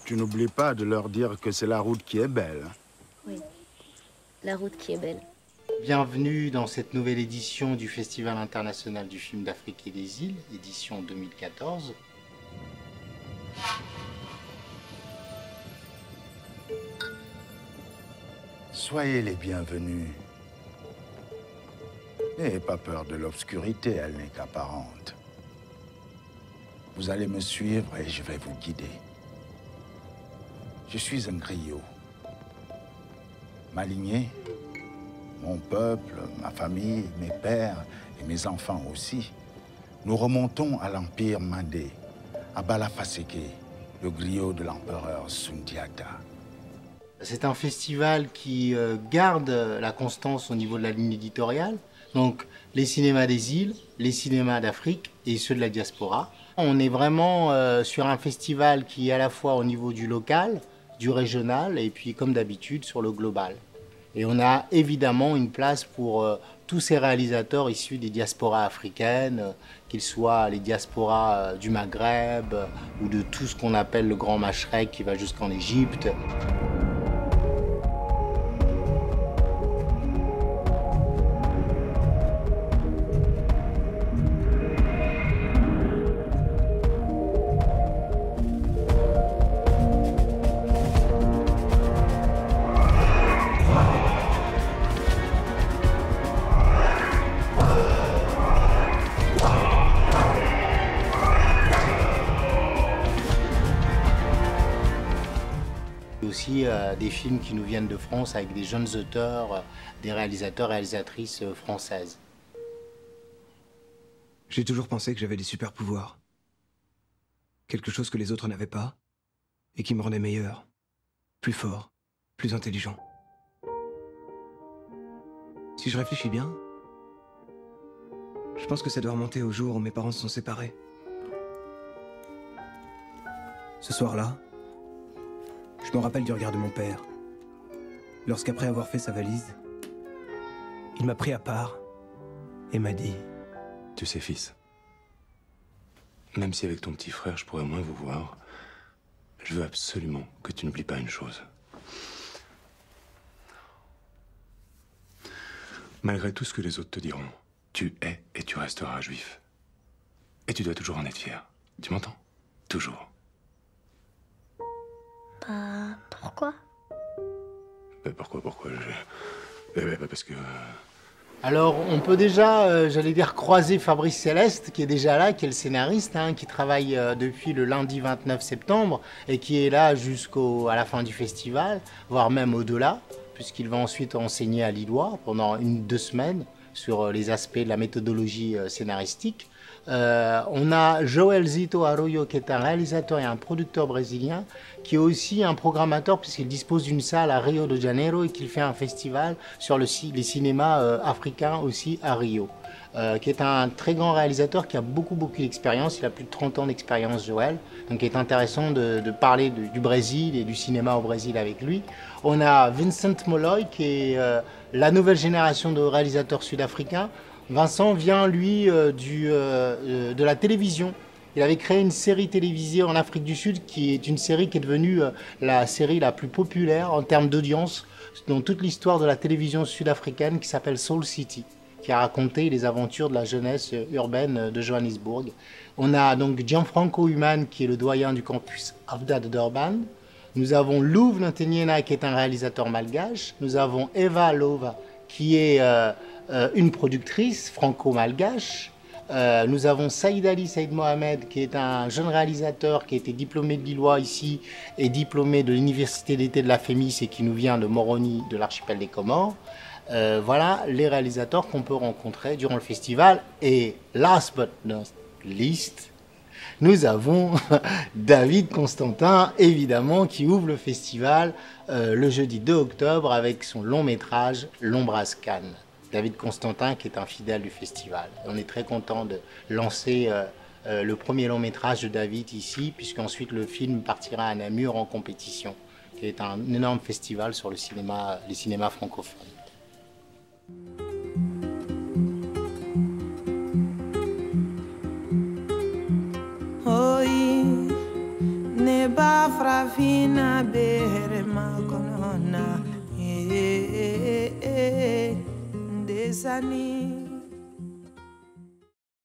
Tu n'oublies pas de leur dire que c'est la route qui est belle. Oui, la route qui est belle. Bienvenue dans cette nouvelle édition du Festival international du film d'Afrique et des îles, édition 2014. Soyez les bienvenus. N'ayez pas peur de l'obscurité, elle n'est qu'apparente. Vous allez me suivre et je vais vous guider. Je suis un griot. Ma lignée, mon peuple, ma famille, mes pères et mes enfants aussi, nous remontons à l'Empire Mandé, à Balafaseke, le griot de l'empereur Sundiata. C'est un festival qui garde la constance au niveau de la ligne éditoriale. Donc les cinémas des îles, les cinémas d'Afrique et ceux de la diaspora. On est vraiment sur un festival qui est à la fois au niveau du local, du régional et puis comme d'habitude sur le global. Et on a évidemment une place pour tous ces réalisateurs issus des diasporas africaines, qu'ils soient les diasporas du Maghreb ou de tout ce qu'on appelle le Grand Machrek qui va jusqu'en Égypte. Aussi des films qui nous viennent de France avec des jeunes auteurs, des réalisateurs et réalisatrices françaises. J'ai toujours pensé que j'avais des super pouvoirs. Quelque chose que les autres n'avaient pas et qui me rendait meilleur, plus fort, plus intelligent. Si je réfléchis bien, je pense que ça doit remonter au jour où mes parents se sont séparés. Ce soir-là, je me rappelle du regard de mon père, lorsqu'après avoir fait sa valise, il m'a pris à part et m'a dit... Tu sais, fils, même si avec ton petit frère je pourrais moins vous voir, je veux absolument que tu n'oublies pas une chose. Malgré tout ce que les autres te diront, tu es et tu resteras juif. Et tu dois toujours en être fier. Tu m'entends? Toujours. Pourquoi? Pourquoi parce que... Alors, on peut déjà, j'allais dire, croiser Fabrice Céleste, qui est déjà là, qui est le scénariste, qui travaille depuis le lundi 29 septembre et qui est là jusqu'à la fin du festival, voire même au-delà, puisqu'il va ensuite enseigner à Lillois pendant 1-2 semaines sur les aspects de la méthodologie scénaristique. On a Joel Zito Arroyo, qui est un réalisateur et un producteur brésilien, qui est aussi un programmateur puisqu'il dispose d'une salle à Rio de Janeiro et qu'il fait un festival sur les cinémas africains aussi à Rio. Qui est un très grand réalisateur qui a beaucoup d'expérience, il a plus de 30 ans d'expérience, Joël, donc il est intéressant de parler du Brésil et du cinéma au Brésil avec lui. On a Vincent Molloy qui est la nouvelle génération de réalisateurs sud-africains. Vincent vient, lui, de la télévision. Il avait créé une série télévisée en Afrique du Sud qui est une série qui est devenue la série la plus populaire en termes d'audience dans toute l'histoire de la télévision sud-africaine qui s'appelle Soul City, qui a raconté les aventures de la jeunesse urbaine de Johannesburg. On a donc Gianfranco Human qui est le doyen du campus AFDA de Durban. Nous avons Louv Ntenyena qui est un réalisateur malgache. Nous avons Eva Lova qui est une productrice franco-malgache. Nous avons Saïd Ali Saïd Mohamed qui est un jeune réalisateur qui a été diplômé de Lillois ici et diplômé de l'université d'été de la FEMIS et qui nous vient de Moroni de l'archipel des Comores. Voilà les réalisateurs qu'on peut rencontrer durant le festival. Et last but not least, nous avons David Constantin, évidemment, qui ouvre le festival le jeudi 2 octobre avec son long métrage L'Ombrascan. David Constantin, qui est un fidèle du festival. On est très content de lancer le premier long métrage de David ici, puisqu'ensuite le film partira à Namur en compétition, qui est un énorme festival sur les cinémas francophones. ne ba frafina bere makonona desani